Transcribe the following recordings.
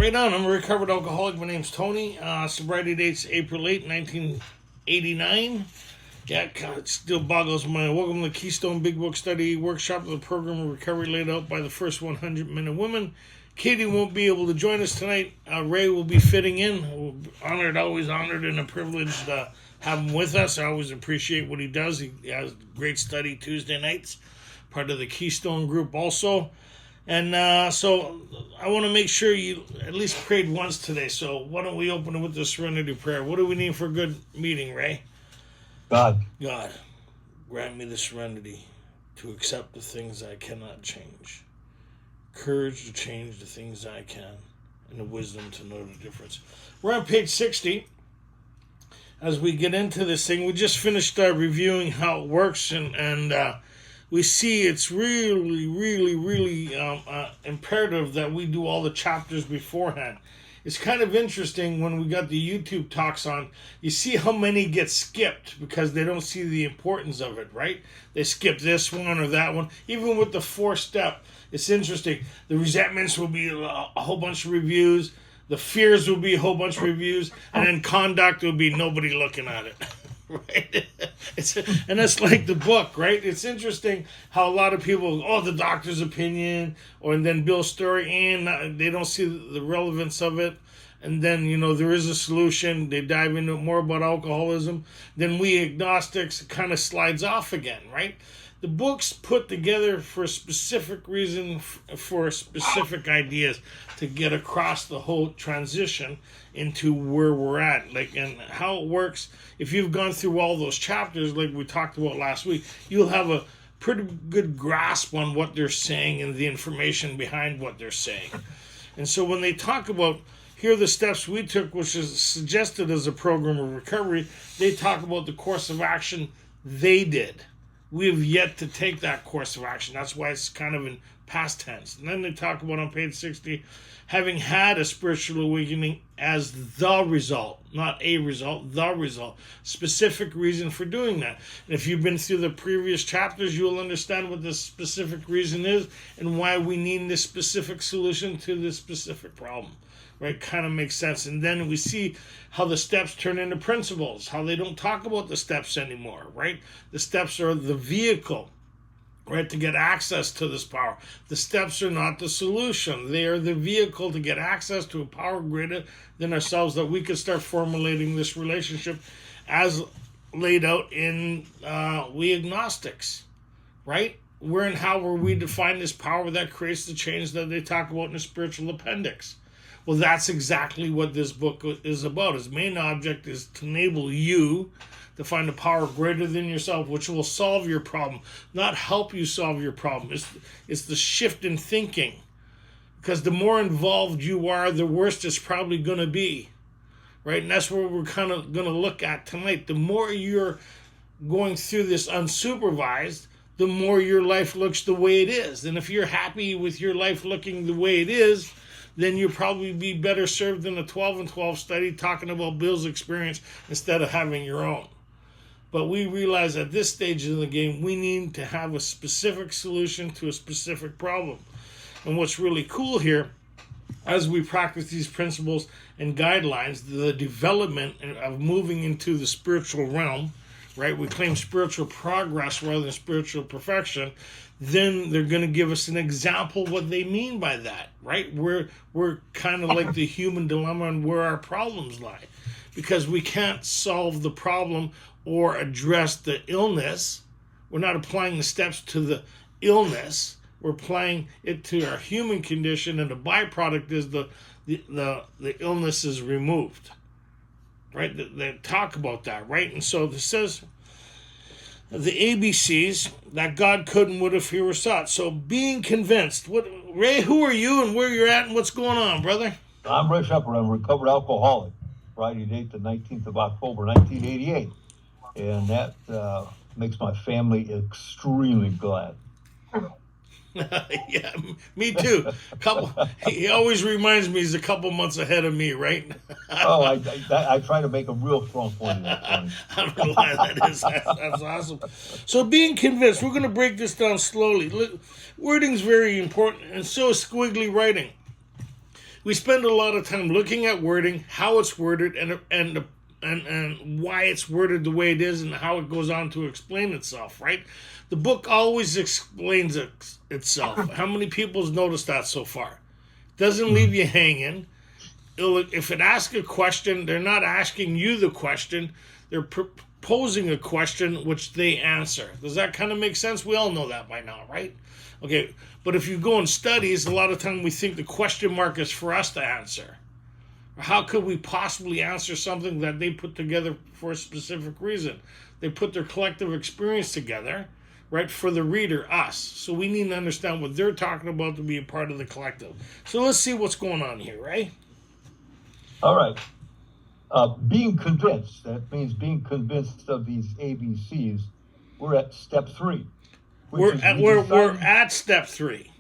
Right on. I'm a recovered alcoholic. My name's Tony. Sobriety date's April 8, 1989. Yeah, God, it still boggles my mind. Welcome to the Keystone Big Book Study Workshop, the program of recovery laid out by the first 100 men and women. Katie won't be able to join us tonight. Ray will be fitting in. Honored, always honored, and a privilege to have him with us. I always appreciate what he does. He has great study Tuesday nights, part of the Keystone group also. And so I want to make sure you at least prayed once today. So why don't we open it with the serenity prayer? What do we need for a good meeting, Ray? God, grant me the serenity to accept the things I cannot change, courage to change the things I can, and the wisdom to know the difference. We're on page 60. As we get into this thing, we just finished reviewing how it works, and we see it's really imperative that we do all the chapters beforehand. It's kind of interesting when we got the YouTube talks on, you see how many get skipped because they don't see the importance of it, right? They skip this one or that one. Even with the 4-step, it's interesting. The resentments will be a whole bunch of reviews. The fears will be a whole bunch of reviews. And then conduct will be nobody looking at it. Right? And that's like the book, right? It's interesting how a lot of people, the doctor's opinion, and then Bill's story, and they don't see the relevance of it. And then, there is a solution. They dive into more about alcoholism. Then we agnostics, it kind of slides off again, right? The book's put together for a specific reason, for specific ideas to get across the whole transition into where we're at, and how it works. If you've gone through all those chapters, like we talked about last week, you'll have a pretty good grasp on what they're saying and the information behind what they're saying. And so when they talk about, here are the steps we took, which is suggested as a program of recovery, they talk about the course of action they did. We have yet to take that course of action. That's why it's kind of in past tense. And then they talk about on page 60, having had a spiritual awakening as the result, not a result, the result. Specific reason for doing that. And if you've been through the previous chapters, you'll understand what the specific reason is and why we need this specific solution to this specific problem. Right, kind of makes sense. And then we see how the steps turn into principles, how they don't talk about the steps anymore, right? The steps are the vehicle, right, to get access to this power. The steps are not the solution. They are the vehicle to get access to a power greater than ourselves, that we could start formulating this relationship as laid out in We Agnostics, right? Where and how where we define this power that creates the change that they talk about in the spiritual appendix. Well, that's exactly what this book is about. Its main object is to enable you to find a power greater than yourself, which will solve your problem, not help you solve your problem. It's the shift in thinking. Because the more involved you are, the worse it's probably going to be. Right? And that's what we're kind of going to look at tonight. The more you're going through this unsupervised, the more your life looks the way it is. And if you're happy with your life looking the way it is, then you'll probably be better served in a 12 and 12 study talking about Bill's experience instead of having your own. But we realize at this stage of the game, we need to have a specific solution to a specific problem. And what's really cool here, as we practice these principles and guidelines, the development of moving into the spiritual realm, right? We claim spiritual progress rather than spiritual perfection. Then they're going to give us an example of what they mean by that, right? We're kind of like the human dilemma and where our problems lie. Because we can't solve the problem or address the illness. We're not applying the steps to the illness. We're applying it to our human condition, and the byproduct is the illness is removed. Right? They talk about that, right? And so this says the ABCs that God could and would if he were sought. So being convinced. Ray, who are you and where you're at and what's going on, brother? I'm Ray Shepard. I'm a recovered alcoholic. Friday date, the 19th of October, 1988. And that makes my family extremely glad. Yeah, me too. He always reminds me he's a couple months ahead of me, right? I try to make a real strong point of that. I don't know why that is. That's awesome. So being convinced, we're going to break this down slowly. Wording's very important, and so is squiggly writing. we spend a lot of time looking at wording, how it's worded, and why it's worded the way it is, and how it goes on to explain itself, right? The book always explains itself. How many people have noticed that so far? Doesn't leave you hanging. If it asks a question, they're not asking you the question. They're posing a question which they answer. Does that kind of make sense? We all know that by now, right? Okay, but if you go in studies, a lot of time we think the question mark is for us to answer. How could we possibly answer something that they put together for a specific reason? They put their collective experience together, right, for the reader, us. So we need to understand what they're talking about to be a part of the collective. So let's see what's going on here, right? All right. Being convinced, that means being convinced of these ABCs. We're at step 3. We're at step 3.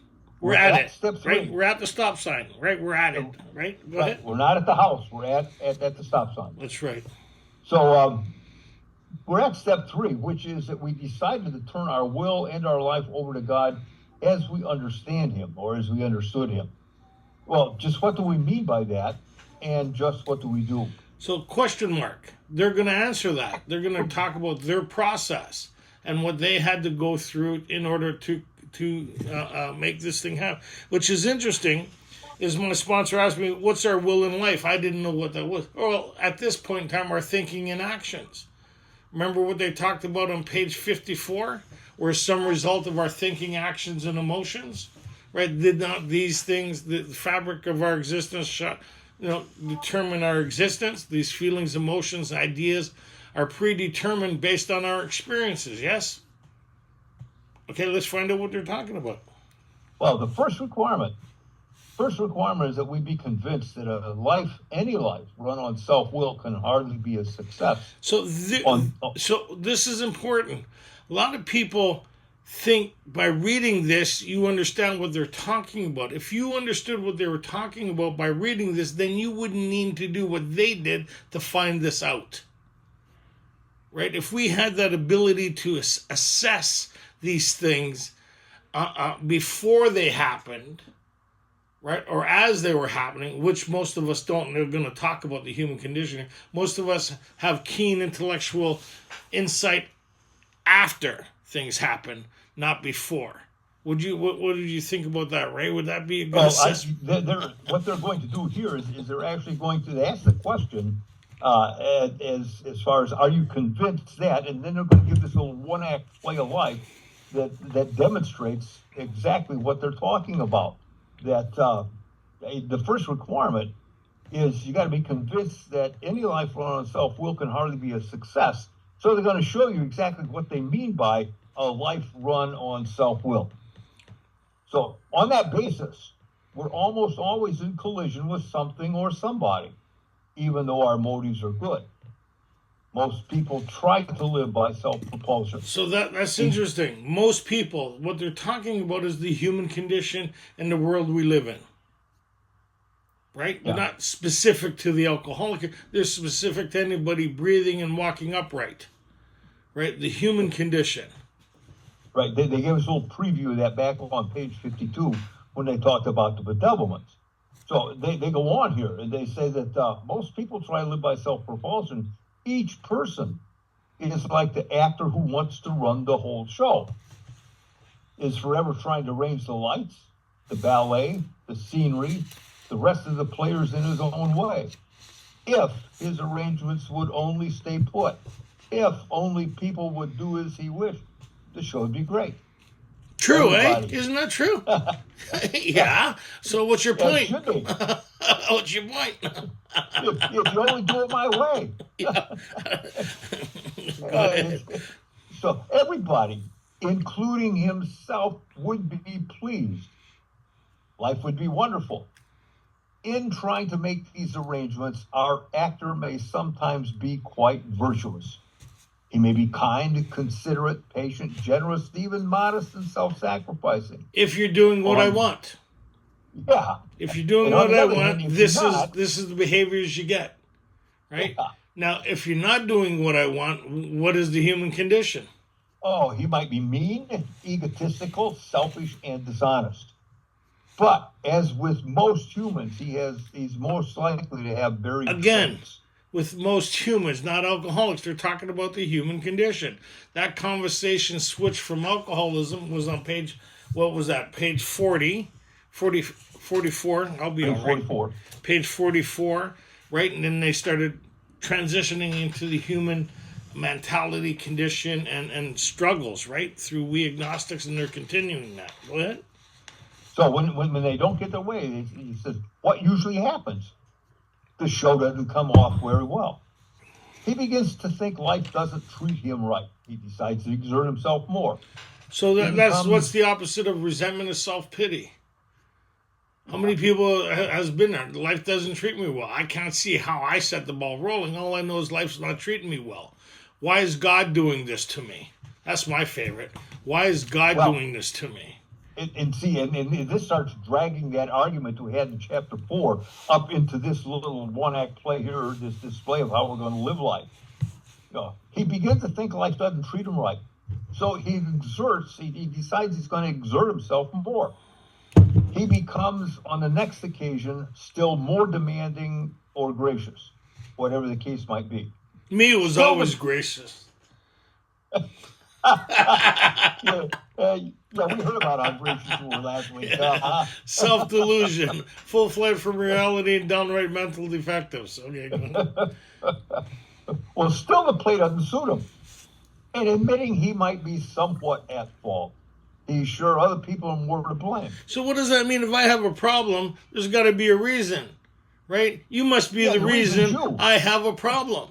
We're at it. Step 3. Right? We're at the stop sign, right? We're at it, right? Go ahead. We're not at the house. We're at the stop sign. That's right. So we're at step 3, which is that we decided to turn our will and our life over to God as we understand him, or as we understood him. Well, just what do we mean by that? And just what do we do? So question mark. They're going to answer that. They're going to talk about their process and what they had to go through in order to make this thing happen. Which is interesting, is my sponsor asked me, what's our will in life? I didn't know what that was. Well, at this point in time, our thinking and actions. Remember what they talked about on page 54? Where some result of our thinking, actions, and emotions? Right? Did not these things, the fabric of our existence, determine our existence? These feelings, emotions, ideas are predetermined based on our experiences, yes? Okay, let's find out what they're talking about. Well, the first requirement is that we be convinced that any life run on self-will can hardly be a success. So this is important. A lot of people think by reading this, you understand what they're talking about. If you understood what they were talking about by reading this, then you wouldn't need to do what they did to find this out. Right? If we had that ability to assess these things before they happened, right, or as they were happening, which most of us don't, and they're going to talk about the human condition. Most of us have keen intellectual insight after things happen, not before. What did you think about that, Ray? Would that be a good assessment? What they're going to do here is they're actually going to ask the question as far as, are you convinced that? And then they're going to give this little one-act play of life that demonstrates exactly what they're talking about. That the first requirement is you got to be convinced that any life run on self-will can hardly be a success. So they're going to show you exactly what they mean by a life run on self-will. So on that basis, we're almost always in collision with something or somebody, even though our motives are good. Most people try to live by self-propulsion. So that's interesting. Most people, what they're talking about is the human condition and the world we live in. Right? Yeah. They're not specific to the alcoholic. They're specific to anybody breathing and walking upright. Right? The human condition. Right. They gave us a little preview of that back on page 52 when they talked about the bedevilments. So they go on here and they say that most people try to live by self-propulsion. Each person is like the actor who wants to run the whole show, is forever trying to arrange the lights, the ballet, the scenery, the rest of the players in his own way. If his arrangements would only stay put, if only people would do as he wished, the show would be great. True, everybody. Isn't that true? Yeah. So what's your point? What's your point? if you only do it my way. So everybody, including himself, would be pleased. Life would be wonderful. In trying to make these arrangements, our actor may sometimes be quite virtuous. He may be kind, considerate, patient, generous, even modest and self-sacrificing. If you're doing what I want. Yeah. If you're doing what I want, this is the behaviors you get. Right? Yeah. Now, if you're not doing what I want, what is the human condition? Oh, he might be mean, egotistical, selfish, and dishonest. But as with most humans, he's most likely to have very Again, traits. with most humans, not alcoholics. They're talking about the human condition. That conversation switched from alcoholism was on page, what was that? Page 44. I'll be Page all right. 44. Page 44, right? And then they started transitioning into the human mentality, condition, and struggles, right? Through we agnostics, and they're continuing that. Go ahead. So when they don't get their way, he says, what usually happens? The show doesn't come off very well. He begins to think life doesn't treat him right. He decides to exert himself more. So that's what's the opposite of resentment is self-pity. How many people has been there? Life doesn't treat me well. I can't see how I set the ball rolling. All I know is life's not treating me well. Why is God doing this to me? That's my favorite. Why is God doing this to me? And this starts dragging that argument we had in chapter 4 up into this little one-act play here, this display of how we're going to live life. He begins to think life doesn't treat him right. So he decides he's going to exert himself more. He becomes, on the next occasion, still more demanding or gracious, whatever the case might be. Me was always gracious. Yeah, we heard about how gracious you were last week. Self-delusion, full-fledged from reality and downright mental defectives. Okay, go ahead. Well, still the play doesn't suit him. And admitting he might be somewhat at fault, he's sure other people are more to blame. So what does that mean? If I have a problem, there's got to be a reason, right? You must be the reason I have a problem,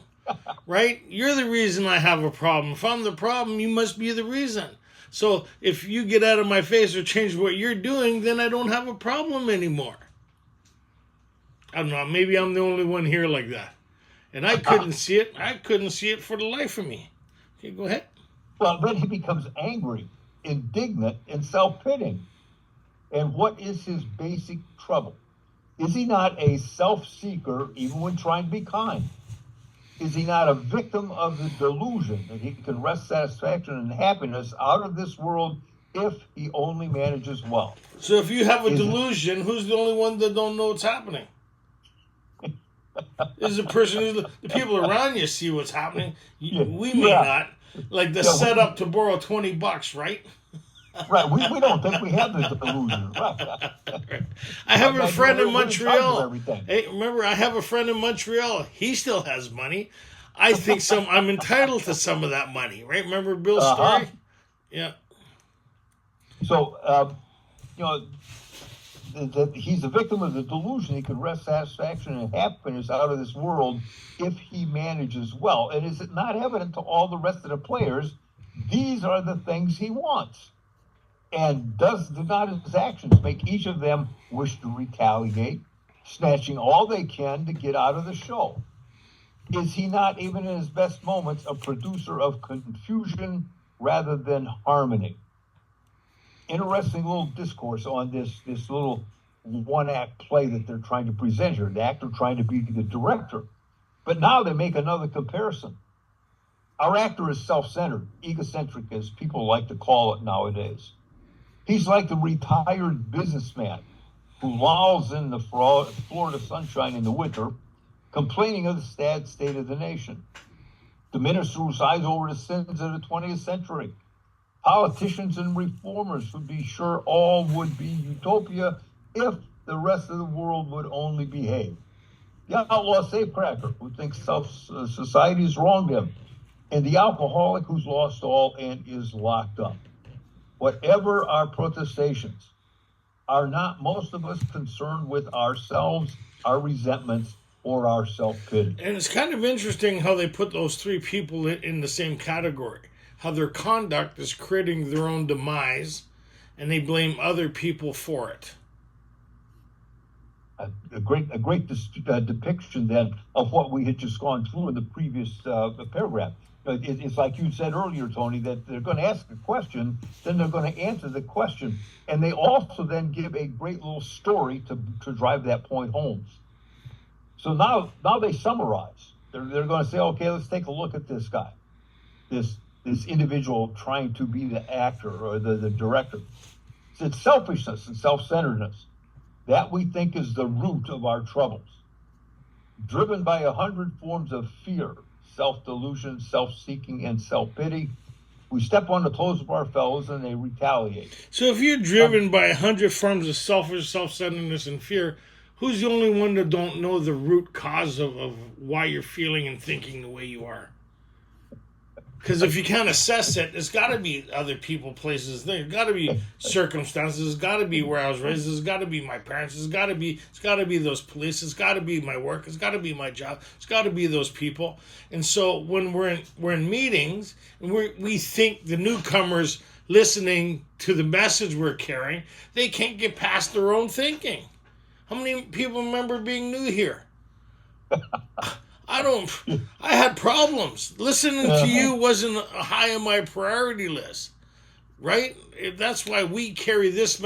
right? You're the reason I have a problem. If I'm the problem, you must be the reason. So if you get out of my face or change what you're doing, then I don't have a problem anymore. I don't know. Maybe I'm the only one here like that. And I couldn't see it. I couldn't see it for the life of me. Okay, go ahead. Well, then he becomes angry, indignant, and self-pitying. And what is his basic trouble? Is he not a self-seeker even when trying to be kind? Is he not a victim of the delusion that he can wrest satisfaction and happiness out of this world if he only manages well? So if you have a delusion, who's the only one that don't know what's happening? Is the person the people around you see what's happening? We may not. Like the setup to borrow $20, right? Right. We don't think we have the delusion. Right. I have a friend in Montreal. Hey, remember, I have a friend in Montreal. He still has money. I think I'm entitled to some of that money, right? Remember Bill's story? Yeah. So, that he's a victim of the delusion he can wrest satisfaction and happiness out of this world if he manages well. And is it not evident to all the rest of the players these are the things he wants? And do not his actions make each of them wish to retaliate, snatching all they can to get out of the show? Is he not, even in his best moments, a producer of confusion rather than harmony? Interesting little discourse on this little one-act play that they're trying to present here, the actor trying to be the director. But now they make another comparison. Our actor is self-centered, egocentric, as people like to call it nowadays. He's like the retired businessman who lolls in the Florida sunshine in the winter, complaining of the sad state of the nation. The minister who sighs over the sins of the 20th century. Politicians and reformers who'd be sure all would be utopia if the rest of the world would only behave. The outlaw safecracker who thinks society has wronged him. And the alcoholic who's lost all and is locked up. Whatever our protestations, are not most of us concerned with ourselves, our resentments, or our self-pity? And it's kind of interesting how they put those three people in the same category. How their conduct is creating their own demise, and they blame other people for it. A great depiction then of what we had just gone through in the previous paragraph. It's like you said earlier, Tony, that they're going to ask a question, then they're going to answer the question, and they also then give a great little story to drive that point home. So now they summarize. They're going to say, okay, let's take a look at this guy, this individual trying to be the actor or the director. It's selfishness and self-centeredness. That we think is the root of our troubles. Driven by 100 forms of fear, self-delusion, self-seeking, and self-pity, we step on the toes of our fellows and they retaliate. So if you're driven by 100 forms of selfish, self-centeredness, and fear, who's the only one that don't know the root cause of why you're feeling and thinking the way you are? Because if you can't assess it, it's got to be other people, places. There's got to be circumstances. It's got to be where I was raised. It's got to be my parents. It's got to be those police. It's got to be my work. It's got to be my job. It's got to be those people. And so when we're in meetings and we think the newcomers listening to the message we're carrying, they can't get past their own thinking. How many people remember being new here? I had problems. Listening to you wasn't high on my priority list, right? That's why we carry this.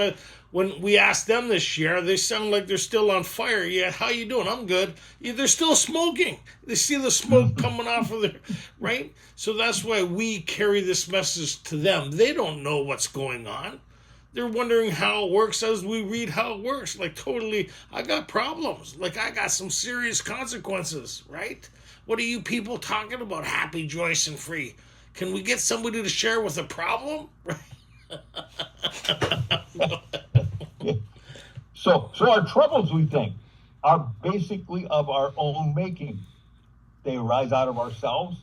When we ask them to share, they sound like they're still on fire. Yeah, how you doing? I'm good. Yeah, they're still smoking. They see the smoke coming off of their, right? So that's why we carry this message to them. They don't know what's going on. They're wondering how it works as we read how it works. Like, totally, I got problems. Like, I got some serious consequences, right? What are you people talking about? Happy, joyous, and free. Can we get somebody to share with a problem? So our troubles, we think, are basically of our own making. They arise out of ourselves.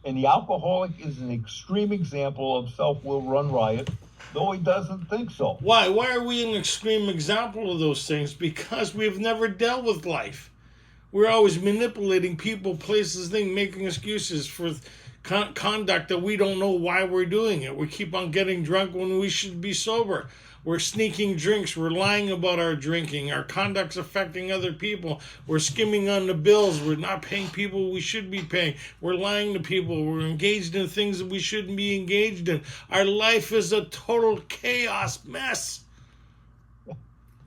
And the alcoholic is an extreme example of self-will run riot, though he doesn't think so. Why? Why are we an extreme example of those things? Because we've never dealt with life. We're always manipulating people, places, things, making excuses for conduct that we don't know why we're doing it. We keep on getting drunk when we should be sober. We're sneaking drinks. We're lying about our drinking. Our conduct's affecting other people. We're skimming on the bills. We're not paying people we should be paying. We're lying to people. We're engaged in things that we shouldn't be engaged in. Our life is a total chaos mess.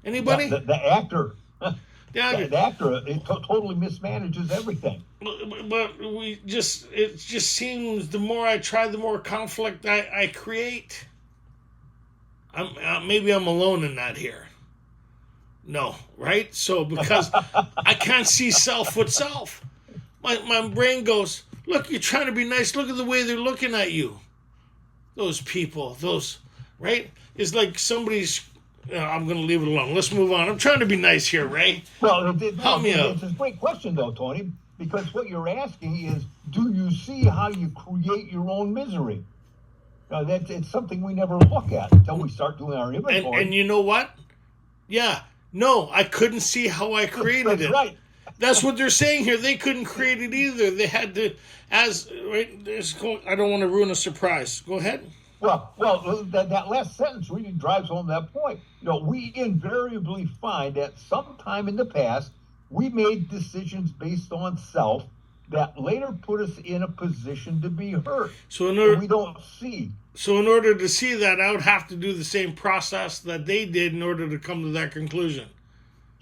Anybody? The actor. The actor totally mismanages everything. But it just seems the more I try, the more conflict I create. Maybe I'm alone in that here. No, right? So because I can't see self with self. My brain goes, look, you're trying to be nice. Look at the way they're looking at you. Those people, right? It's like somebody's, I'm going to leave it alone. Let's move on. I'm trying to be nice here, Ray. Well, help me out. It's a great question, though, Tony, because what you're asking is, do you see how you create your own misery? It's something we never look at until we start doing our inventory. And you know what? Yeah. No, I couldn't see how I created it. Right. That's what they're saying here. They couldn't create it either. They had to, I don't want to ruin a surprise. Go ahead. Well, that last sentence really drives home that point. We invariably find that sometime in the past, we made decisions based on self that later put us in a position to be hurt. So we don't see. So in order to see that, I would have to do the same process that they did in order to come to that conclusion.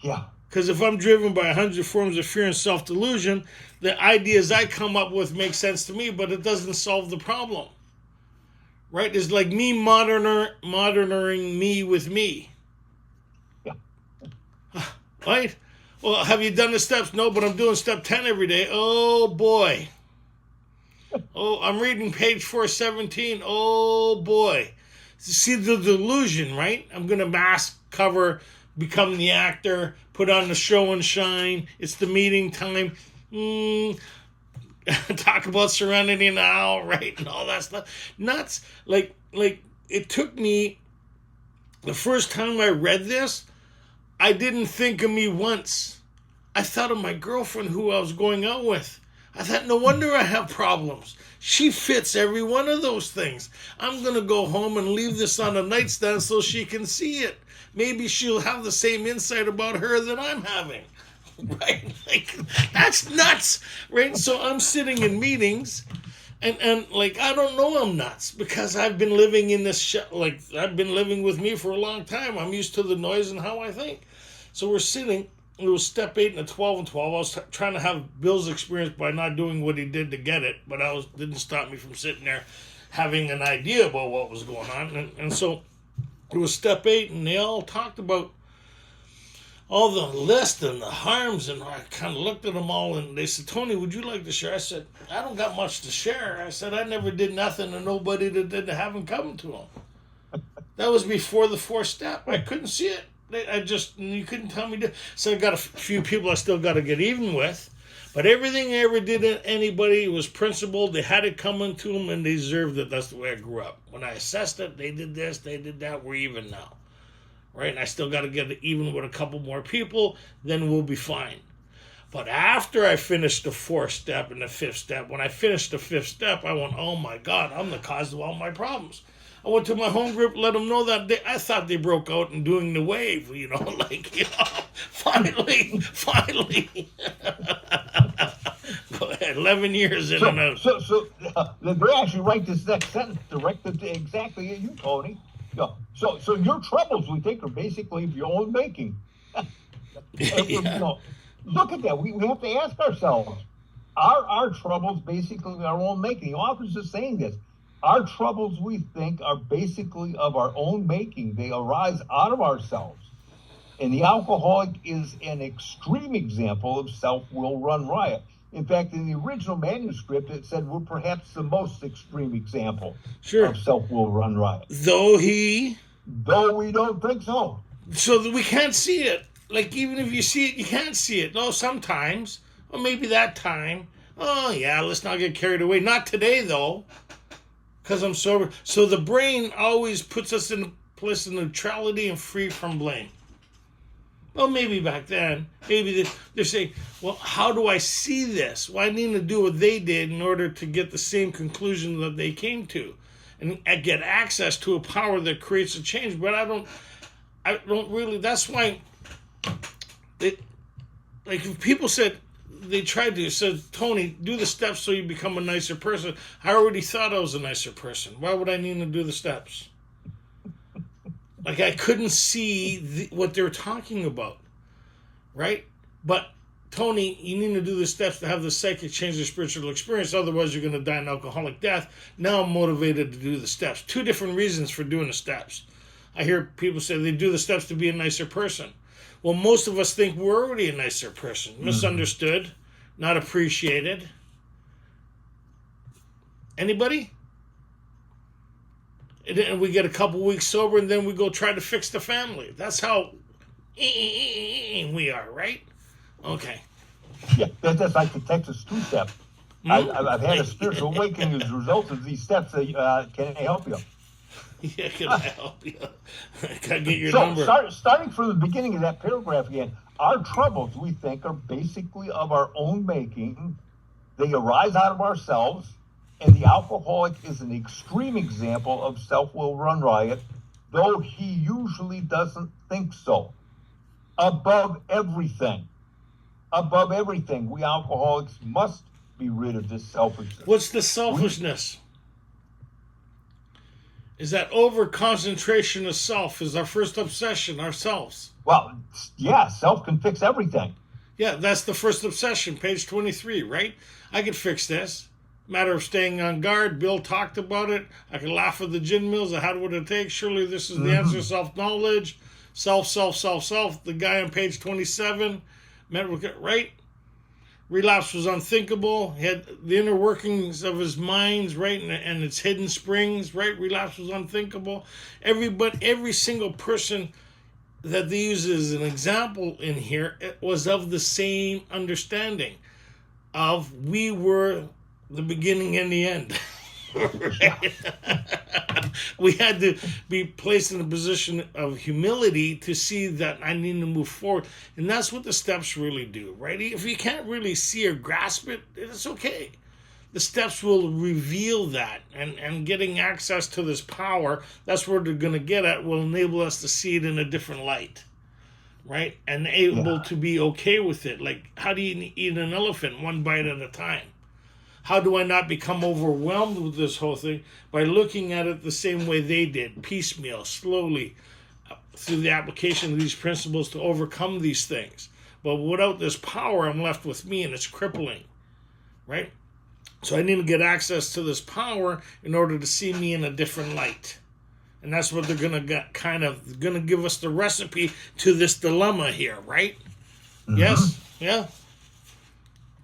Yeah. Because if I'm driven by 100 forms of fear and self-delusion, the ideas I come up with make sense to me, but it doesn't solve the problem. Right? It's like me monitoring me with me. Yeah. Right? Well, have you done the steps? No, but I'm doing step 10 every day. Oh, boy. Oh, I'm reading page 417. Oh, boy. See the delusion, right? I'm going to mask, cover, become the actor, put on the show and shine. It's the meeting time. Talk about serenity now, right? And all that stuff. Nuts. Like it took me, the first time I read this, I didn't think of me once. I thought of my girlfriend who I was going out with. I thought, no wonder I have problems. She fits every one of those things. I'm going to go home and leave this on a nightstand so she can see it. Maybe she'll have the same insight about her that I'm having. Right? Like, that's nuts. Right? So I'm sitting in meetings and I don't know I'm nuts because I've been living in this I've been living with me for a long time. I'm used to the noise and how I think. So we're sitting. It was step 8 and a 12 and 12. I was trying to have Bill's experience by not doing what he did to get it, but didn't stop me from sitting there having an idea about what was going on. And so it was step 8, and they all talked about all the list and the harms, and I kind of looked at them all, and they said, Tony, would you like to share? I said, I don't got much to share. I said, I never did nothing to nobody that didn't have them coming to them. That was before the fourth step. I couldn't see it. You couldn't tell me to. So I got a few people I still got to get even with. But everything I ever did to anybody was principled. They had it coming to them, and they deserved it. That's the way I grew up. When I assessed it, they did this, they did that. We're even now. Right? And I still got to get it even with a couple more people, then we'll be fine. But after I finished the fourth step and the fifth step, when I finished the fifth step, I went, oh my God, I'm the cause of all my problems. I went to my home group, let them know that I thought they broke out and doing the wave, finally. Go ahead, 11 years in and out. So they actually write this next sentence directed to exactly at you, Tony. So your troubles, we think, are basically of your own making. Yeah. Look at that. We have to ask ourselves, are our troubles basically our own making? The author's just saying this. Our troubles, we think, are basically of our own making. They arise out of ourselves. And the alcoholic is an extreme example of self-will run riot. In fact, in the original manuscript, it said we're perhaps the most extreme example of self-will run riot. Though we don't think so. So that we can't see it. Like, even if you see it, you can't see it. No, sometimes. Or maybe that time. Oh, yeah, let's not get carried away. Not today, though. Because I'm sober. So the brain always puts us in a place of neutrality and free from blame. Well, maybe back then, maybe they're saying, well, how do I see this? Well, I need to do what they did in order to get the same conclusion that they came to and get access to a power that creates a change. But I don't really, that's why, if people said, said, Tony, do the steps so you become a nicer person. I already thought I was a nicer person. Why would I need to do the steps? Like, I couldn't see what they were talking about, right? But, Tony, you need to do the steps to have the psychic change the spiritual experience. Otherwise, you're going to die an alcoholic death. Now I'm motivated to do the steps. Two different reasons for doing the steps. I hear people say they do the steps to be a nicer person. Well, most of us think we're already a nicer person. Misunderstood, not appreciated. Anybody? And we get a couple weeks sober, and then we go try to fix the family. That's how we are, right? Okay. Yeah, that's like the Texas two-step. I've had a spiritual awakening as a result of these steps. Can I help you? Yeah, can I help you? Can I get your number? Starting from the beginning of that paragraph again, our troubles, we think, are basically of our own making. They arise out of ourselves. And the alcoholic is an extreme example of self-will run riot, though he usually doesn't think so. Above everything, we alcoholics must be rid of this selfishness. What's the selfishness? Is that over-concentration of self is our first obsession, ourselves. Well, yeah, self can fix everything. Yeah, that's the first obsession, page 23, right? I can fix this. Matter of staying on guard. Bill talked about it. I can laugh at the gin mills. I had what it takes. Surely this is the answer. Self-knowledge. Self. The guy on page 27. Right? Relapse was unthinkable. He had the inner workings of his minds, right? And its hidden springs, right? Relapse was unthinkable. Every single person that they use as an example in here, it was of the same understanding of we were the beginning and the end. We had to be placed in a position of humility to see that I need to move forward. And that's what the steps really do, right? If you can't really see or grasp it, it's okay. The steps will reveal that, and getting access to this power, that's where they're going to get at, will enable us to see it in a different light, right? And able to be okay with it. Like, how do you eat an elephant one bite at a time? How do I not become overwhelmed with this whole thing? By looking at it the same way they did, piecemeal, slowly, through the application of these principles to overcome these things. But without this power, I'm left with me, and it's crippling, right? So I need to get access to this power in order to see me in a different light. And that's what they're going to give us the recipe to this dilemma here, right? Mm-hmm. Yes? Yeah?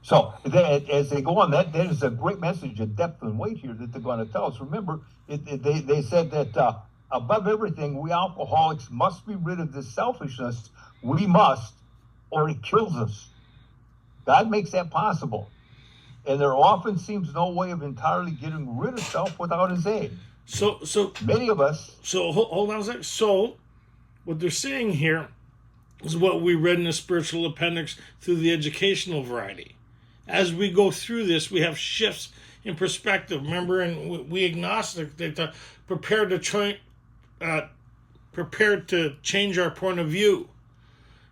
So as they go on, that is a great message of depth and weight here that they're going to tell us. Remember, they said that above everything, we alcoholics must be rid of this selfishness. We must, or it kills us. God makes that possible. And there often seems no way of entirely getting rid of self without his aid. So many of us. So hold on a second. So what they're saying here is what we read in the spiritual appendix through the educational variety. As we go through this, we have shifts in perspective. Remember, and we agnostic that prepared to change our point of view.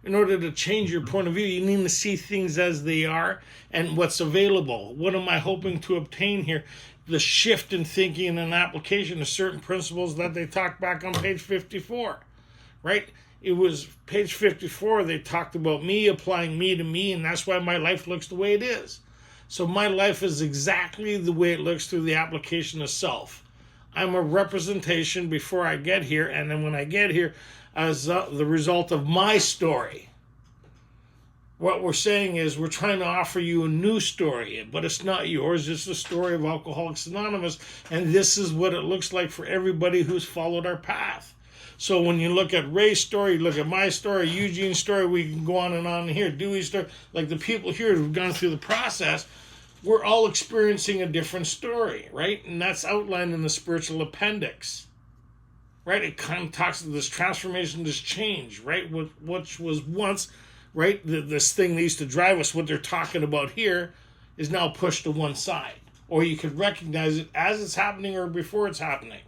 In order to change your point of view, you need to see things as they are and what's available. What am I hoping to obtain here? The shift in thinking and application of certain principles that they talked back on page 54, right? It was page 54, they talked about me applying me to me, and that's why my life looks the way it is. So my life is exactly the way it looks through the application of self. I'm a representation before I get here, and then when I get here, as the result of my story. What we're saying is we're trying to offer you a new story, but it's not yours. It's the story of Alcoholics Anonymous, and this is what it looks like for everybody who's followed our path. So when you look at Ray's story, look at my story, Eugene's story, we can go on and on here, Dewey's story, like the people here who've gone through the process, we're all experiencing a different story, right? And that's outlined in the spiritual appendix. Right, it kind of talks to this transformation, this change, right? Which was once, right, this thing that used to drive us, what they're talking about here, is now pushed to one side. Or you could recognize it as it's happening or before it's happening.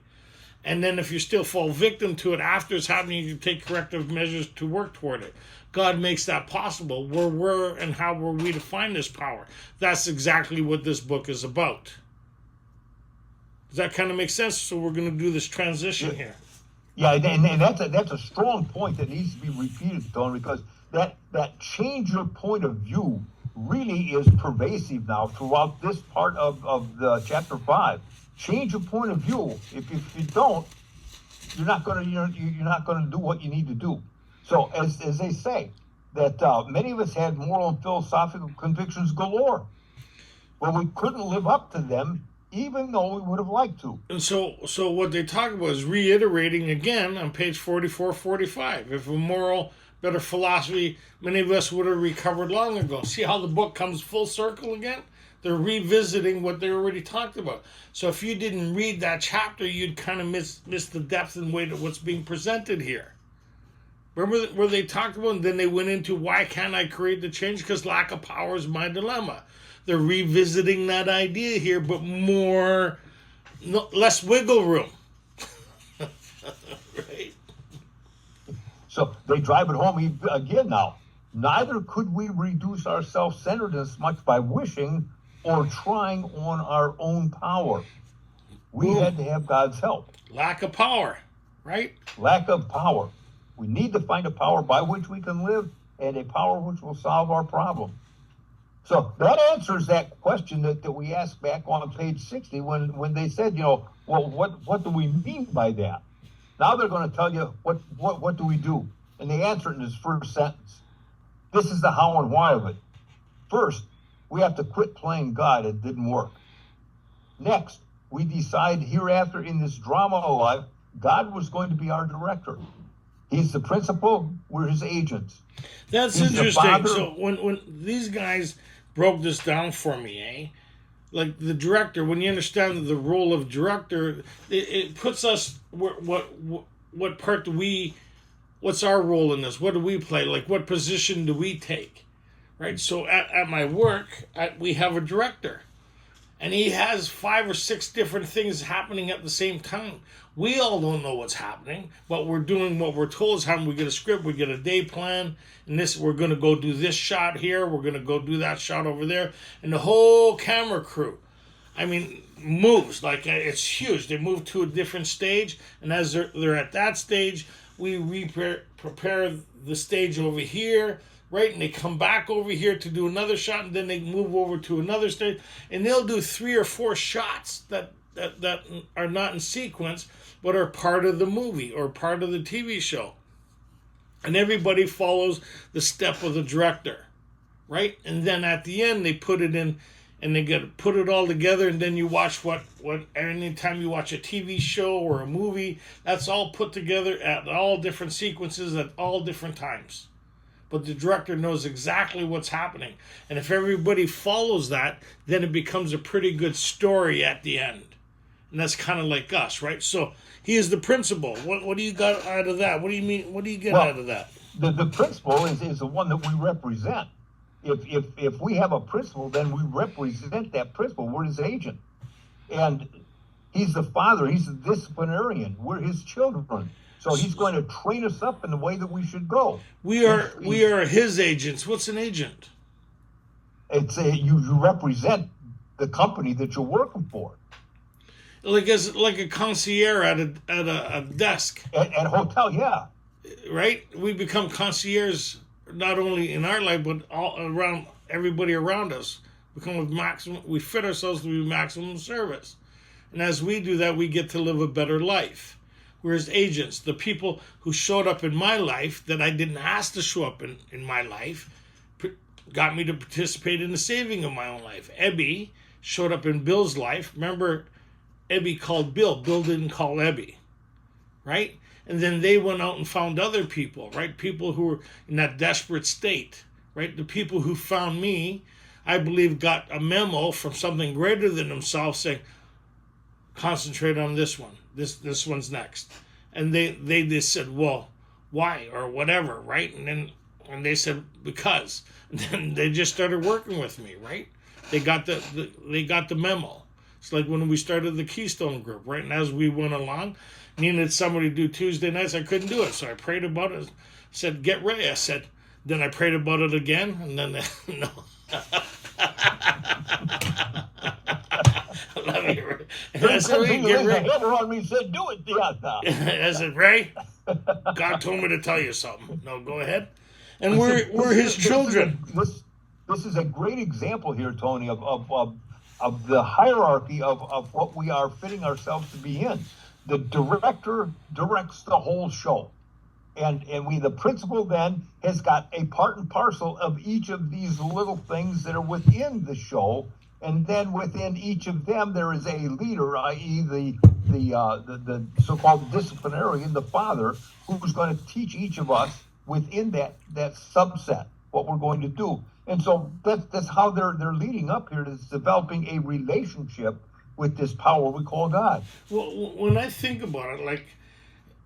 And then if you still fall victim to it after it's happening, you take corrective measures to work toward it. God makes that possible. Where were and how were we to find this power? That's exactly what this book is about. Does that kind of make sense? So we're going to do this transition here. Yeah, and that's a strong point that needs to be repeated, Tony, because that change of point of view really is pervasive now throughout this part of the chapter 5. Change of point of view. If you don't, you're not going to do what you need to do. So as they say, that many of us had moral and philosophical convictions galore, but we couldn't live up to them, even though we would have liked to. And so what they talk about is reiterating again on page 44, 45. If a moral, better philosophy, many of us would have recovered long ago. See how the book comes full circle again? They're revisiting what they already talked about. So if you didn't read that chapter, you'd kind of miss the depth and weight of what's being presented here. Remember where they talked about, and then they went into why can't I create the change? Because lack of power is my dilemma. They're revisiting that idea here, but less wiggle room. Right? So they drive it home again now. Neither could we reduce our self-centeredness much by wishing or trying on our own power. We had to have God's help. Lack of power, right? Lack of power. We need to find a power by which we can live and a power which will solve our problem. So that answers that question that we asked back on page 60 when they said, well, what do we mean by that? Now they're going to tell you what do we do? And they answer it in this first sentence. This is the how and why of it. First, we have to quit playing God. It didn't work. Next, we decide hereafter in this drama of life, God was going to be our director. He's the principal, we're his agents. That's interesting. So when these guys broke this down for me, like the director, when you understand the role of director, it puts us, what part do we, what's our role in this? What do we play? Like what position do we take? Right? So at my work, we have a director. And he has 5 or 6 different things happening at the same time. We all don't know what's happening, but we're doing what we're told is happening. We get a script, we get a day plan, and we're going to go do this shot here, we're going to go do that shot over there, and the whole camera crew, moves like it's huge. They move to a different stage, and as they're at that stage, we prepare the stage over here. Right, and they come back over here to do another shot, and then they move over to another stage, and they'll do 3 or 4 shots that that are not in sequence, but are part of the movie or part of the TV show. And everybody follows the step of the director, right? And then at the end, they put it in, and they put it all together, and then you watch what anytime you watch a TV show or a movie, that's all put together at all different sequences at all different times. But the director knows exactly what's happening. And if everybody follows that, then it becomes a pretty good story at the end. And that's kind of like us, right? So he is the principal. What do you got out of that? What do you mean? What do you get out of that? The principal is the one that we represent. If we have a principal, then we represent that principal. We're his agent. And he's the father. He's the disciplinarian. We're his children. So he's going to train us up in the way that we should go. We are his agents. What's an agent? You represent the company that you're working for. Like a concierge at a desk. At a hotel, yeah. Right? We become concierge not only in our life, but all around everybody around us. We fit ourselves to be maximum service. And as we do that, we get to live a better life. Whereas agents, the people who showed up in my life that I didn't ask to show up in my life, got me to participate in the saving of my own life. Ebby showed up in Bill's life. Remember, Ebby called Bill. Bill didn't call Ebby. Right? And then they went out and found other people, right? People who were in that desperate state, right? The people who found me, I believe, got a memo from something greater than themselves saying, concentrate on this one. This one's next. And they just said, well, why? Or whatever, right? And they said, because. And then they just started working with me, right? They got the memo. It's like when we started the Keystone Group, right? And as we went along, needed somebody to do Tuesday nights. I couldn't do it, so I prayed about it. Said, get ready. I said, then I prayed about it again, and then no. I love you. And I said, Ray, get ready. On me, said, do it, I said, Ray, God told me to tell you something. No, go ahead. And we're his children. This is a great example here, Tony, of the hierarchy of what we are fitting ourselves to be in. The director directs the whole show. And the principal then has got a part and parcel of each of these little things that are within the show. And then within each of them, there is a leader, i.e. the so-called disciplinarian, the father, who's going to teach each of us within that subset what we're going to do. And so that's how they're leading up here to developing a relationship with this power we call God. Well, when I think about it, like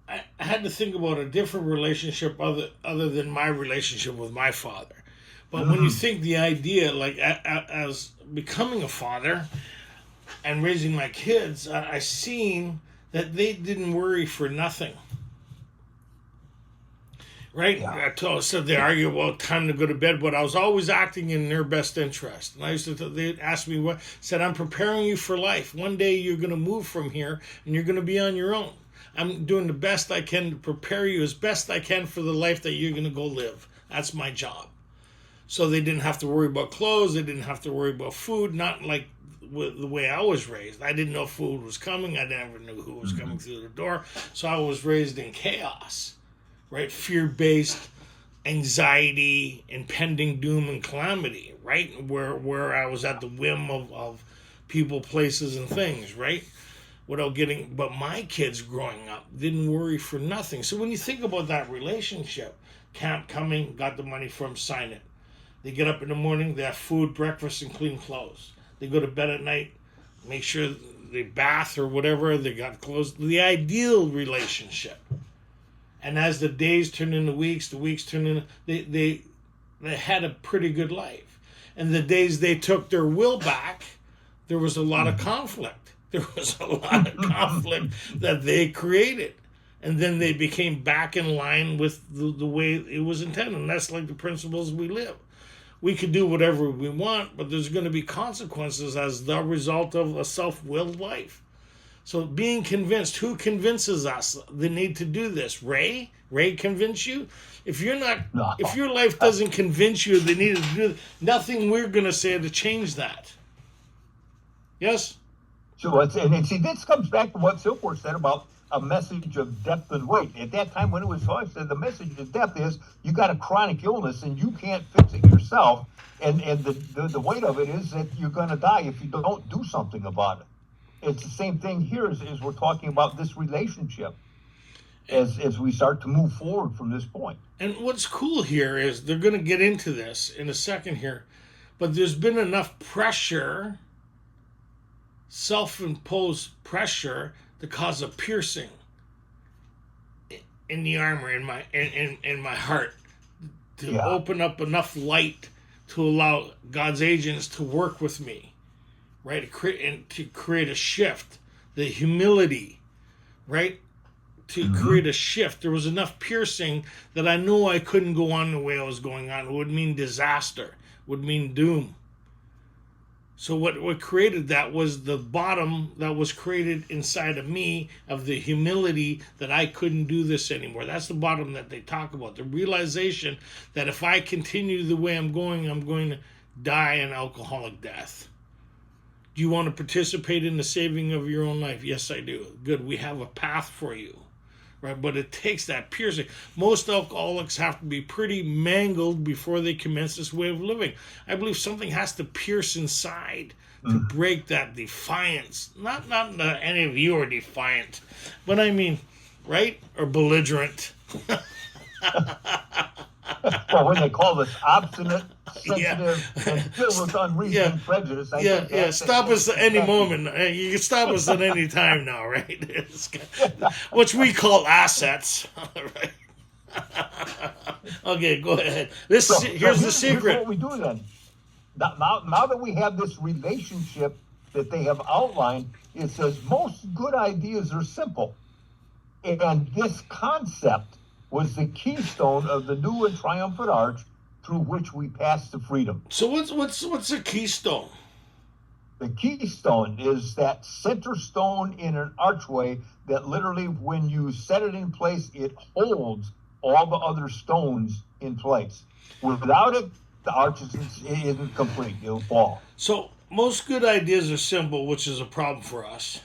I had to think about a different relationship other than my relationship with my father. But when you think the idea, like as becoming a father and raising my kids, I seen that they didn't worry for nothing. Right? Yeah. So they argue about time to go to bed, but I was always acting in their best interest. And I used to, they'd ask me what, said, I'm preparing you for life. One day you're going to move from here and you're going to be on your own. I'm doing the best I can to prepare you as best I can for the life that you're going to go live. That's my job. So they didn't have to worry about clothes. They didn't have to worry about food, not like the way I was raised. I didn't know food was coming. I never knew who was coming through the door. So I was raised in chaos. Right, fear-based anxiety, impending doom and calamity, right? Where I was at the whim of people, places, and things, right? But my kids growing up didn't worry for nothing. So when you think about that relationship, camp coming, got the money from, sign it. They get up in the morning, they have food, breakfast, and clean clothes. They go to bed at night, make sure they bath or whatever, they got clothes. The ideal relationship. And as the days turned into weeks, the weeks turned into... They had a pretty good life. And the days they took their will back, there was a lot of conflict. There was a lot of conflict that they created. And then they became back in line with the way it was intended. And that's like the principles we live. We could do whatever we want, but there's going to be consequences as the result of a self-willed life. So being convinced, who convinces us the need to do this? Ray? Ray convince you? If you're not, if your life doesn't convince you the need to do it, nothing we're going to say to change that. Yes? So and see, this comes back to what Silkworth said about a message of depth and weight. At that time when it was said the message of depth is you got a chronic illness and you can't fix it yourself. And the weight of it is that you're going to die if you don't do something about it. It's the same thing here as we're talking about this relationship as we start to move forward from this point. And what's cool here is they're going to get into this in a second here, but there's been enough pressure, self-imposed pressure, to cause a piercing in the armor, in my heart, to open up enough light to allow God's agents to work with me, right? To create a shift, the humility, right? To create a shift. There was enough piercing that I knew I couldn't go on the way I was going on. It would mean disaster, would mean doom. So what created that was the bottom that was created inside of me of the humility that I couldn't do this anymore. That's the bottom that they talk about. The realization that if I continue the way I'm going to die an alcoholic death. Do you want to participate in the saving of your own life? Yes, I do. Good. We have a path for you. Right, but it takes that piercing. Most alcoholics have to be pretty mangled before they commence this way of living. I believe something has to pierce inside to break that defiance. Not that any of you are defiant, but I mean, right? Or belligerent. Well, when they call this obstinate, sensitive, and filled with unreasoned prejudice, I think stop us at any moment. You can stop us at any time now, right? Which we call assets, right? Okay, go ahead. Here's the secret. Here's what we do then. Now that we have this relationship that they have outlined, it says most good ideas are simple. And this concept was the keystone of the new and triumphant arch through which we pass to freedom. So what's a keystone? The keystone is that center stone in an archway that literally, when you set it in place, it holds all the other stones in place. Without it, the arch isn't complete. It'll fall. So most good ideas are simple, which is a problem for us.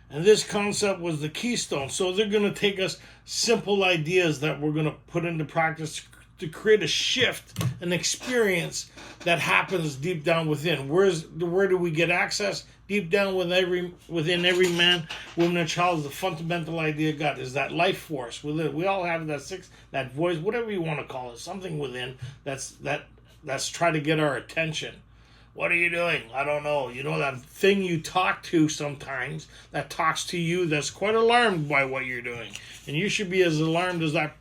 And this concept was the keystone. So they're going to take us simple ideas that we're going to put into practice to create a shift, an experience that happens deep down within. Where do we get access? Deep down within every man, woman, and child is the fundamental idea of God. Is that life force within. We all have that voice, whatever you want to call it, something within that's trying to get our attention. What are you doing? I don't know. You know that thing you talk to sometimes that talks to you that's quite alarmed by what you're doing. And you should be as alarmed as that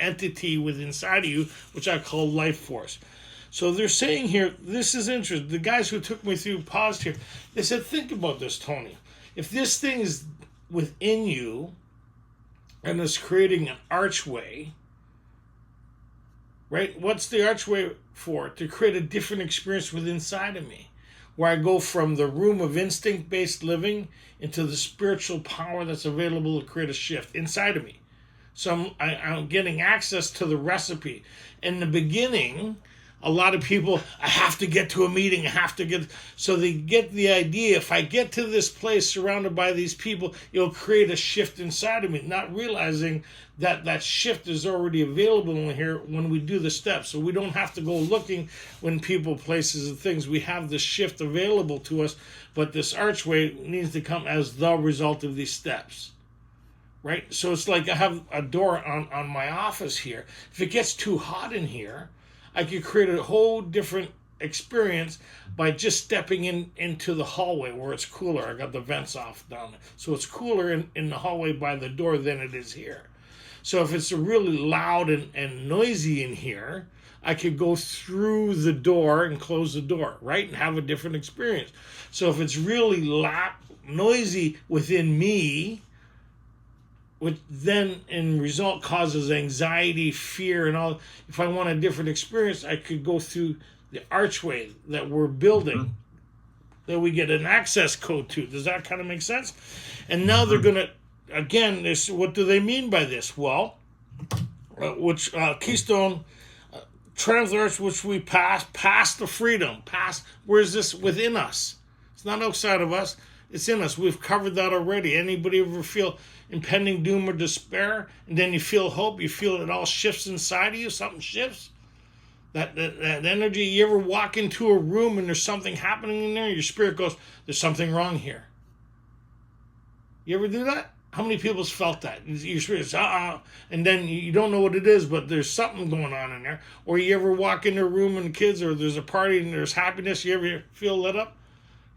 entity within inside of you, which I call life force. So they're saying here, this is interesting. The guys who took me through paused here. They said, think about this, Tony. If this thing is within you and is creating an archway, right? What's the archway for? To create a different experience within inside of me, where I go from the room of instinct-based living into the spiritual power that's available to create a shift inside of me. So I'm getting access to the recipe. In the beginning, a lot of people, I have to get to a meeting, so they get the idea, if I get to this place surrounded by these people, it'll create a shift inside of me, not realizing that shift is already available in here when we do the steps. So we don't have to go looking when people, places, and things. We have the shift available to us, but this archway needs to come as the result of these steps. Right? So it's like I have a door on my office here. If it gets too hot in here, I could create a whole different experience by just stepping into the hallway where it's cooler. I got the vents off down there. So it's cooler in the hallway by the door than it is here. So if it's really loud and noisy in here, I could go through the door and close the door, right? And have a different experience. So if it's really loud, noisy within me, which then in result causes anxiety, fear, and all. If I want a different experience, I could go through the archway that we're building, that we get an access code to. Does that kind of make sense? And now they're going to, again, what do they mean by this? Well, keystone, triumph arch, which we pass the freedom. Where is this within us? It's not outside of us. It's in us. We've covered that already. Anybody ever feel impending doom or despair, and then you feel hope? You feel it all shifts inside of you. Something shifts. That energy. You ever walk into a room and there's something happening in there? Your spirit goes, "There's something wrong here." You ever do that? How many people's felt that? Your spirit's and then you don't know what it is, but there's something going on in there. Or you ever walk into a room and kids, or there's a party and there's happiness. You ever feel lit up?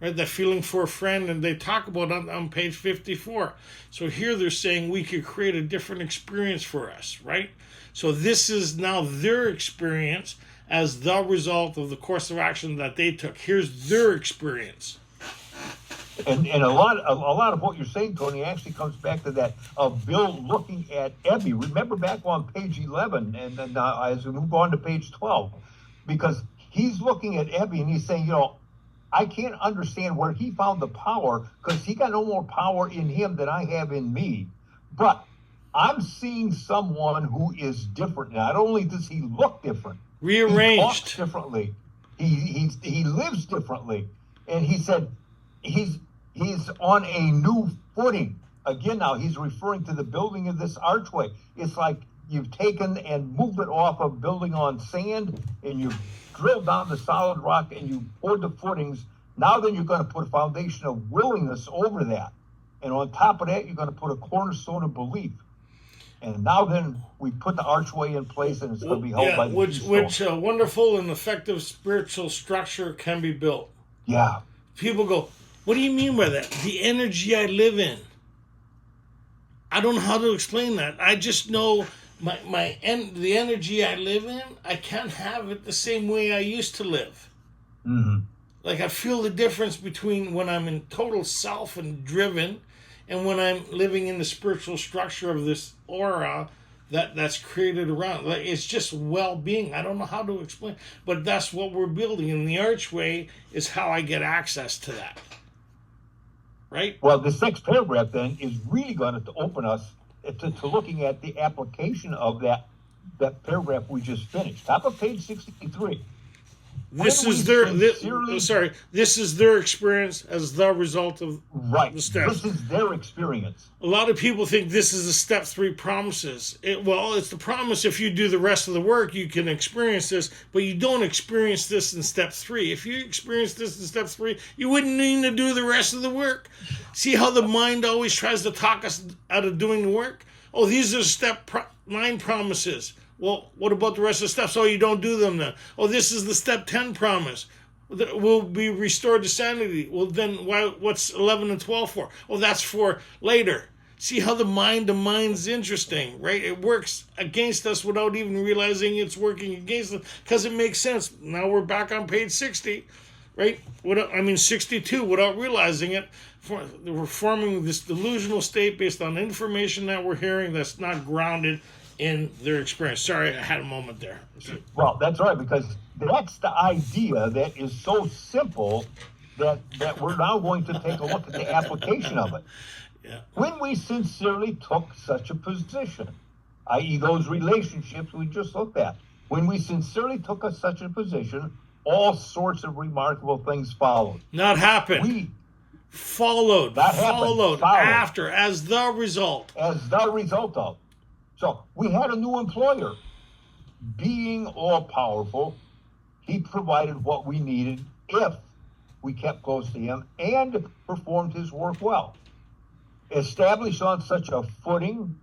Right, that feeling for a friend, and they talk about it on page 54. So here they're saying we could create a different experience for us, right? So this is now their experience as the result of the course of action that they took. Here's their experience. And a lot of what you're saying, Tony, actually comes back to that of Bill looking at Ebby. Remember back on page 11, and then as we move on to page 12, because he's looking at Ebby and he's saying, I can't understand where he found the power, because he got no more power in him than I have in me. But I'm seeing someone who is different. Not only does he look different, rearranged, he talks differently, he lives differently, and he said he's on a new footing. Again, now he's referring to the building of this archway. It's like you've taken and moved it off of building on sand, and you've drilled down the solid rock and you poured the footings. Now then you're going to put a foundation of willingness over that. And on top of that, you're going to put a cornerstone of belief. And now then we put the archway in place, and it's going to be held by the which wonderful and effective spiritual structure can be built. Yeah. People go, what do you mean by that? The energy I live in. I don't know how to explain that. I just know the energy I live in, I can't have it the same way I used to live. Mm-hmm. Like I feel the difference between when I'm in total self and driven, and when I'm living in the spiritual structure of this aura that's created around. Like it's just well-being. I don't know how to explain, but that's what we're building, and the archway is how I get access to that. Right? Well, this next paragraph then is really going to open us to looking at the application of that paragraph we just finished. Top of page 63. This is their experience as the result of the steps. This is their experience. A lot of people think this is the step 3 promises. It's the promise. If you do the rest of the work, you can experience this, but you don't experience this in step 3. If you experience this in step 3, you wouldn't need to do the rest of the work. See how the mind always tries to talk us out of doing the work? Oh, these are step 9 promises. Well, what about the rest of the steps? Oh, you don't do them then. Oh, this is the step 10 promise. We'll be restored to sanity. Well, then what's 11 and 12 for? Oh, that's for later. See how the mind's interesting, right? It works against us without even realizing it's working against us, because it makes sense. Now we're back on page 60, right? 62, without realizing it. We're forming this delusional state based on information that we're hearing that's not grounded in their experience. Sorry, I had a moment there. Well, that's right, because that's the idea that is so simple that we're now going to take a look at the application of it. Yeah. When we sincerely took such a position, i.e. those relationships we just looked at, when we sincerely took such a position, all sorts of remarkable things followed. Not happened. Followed. After, as the result. As the result of. So we had a new employer. Being all-powerful, he provided what we needed if we kept close to him and performed his work well. Established on such a footing,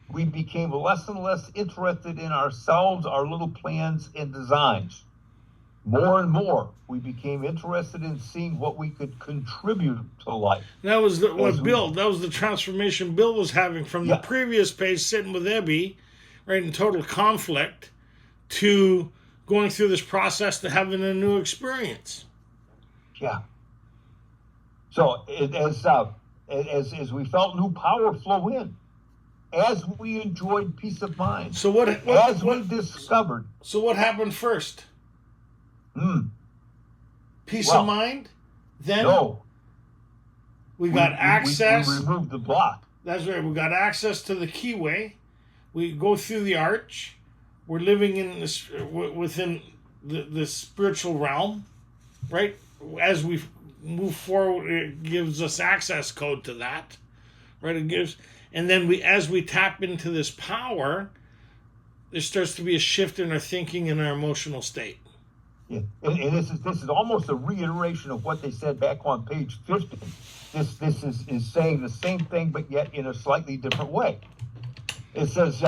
we became less and less interested in ourselves, our little plans and designs. More and more, we became interested in seeing what we could contribute to life. That was that was the transformation Bill was having from the previous page, sitting with Ebby, right, in total conflict, to going through this process to having a new experience. Yeah. So as we felt new power flow in, as we enjoyed peace of mind, we discovered. So what happened first? Peace of mind. Then we got access. We removed the block. That's right. We got access to the keyway. We go through the arch. We're living in this within the spiritual realm, right? As we move forward, it gives us access code to that, right? It gives, and then as we tap into this power, there starts to be a shift in our thinking and our emotional state. Yeah. And this is almost a reiteration of what they said back on page 50. This is saying the same thing, but yet in a slightly different way. It says,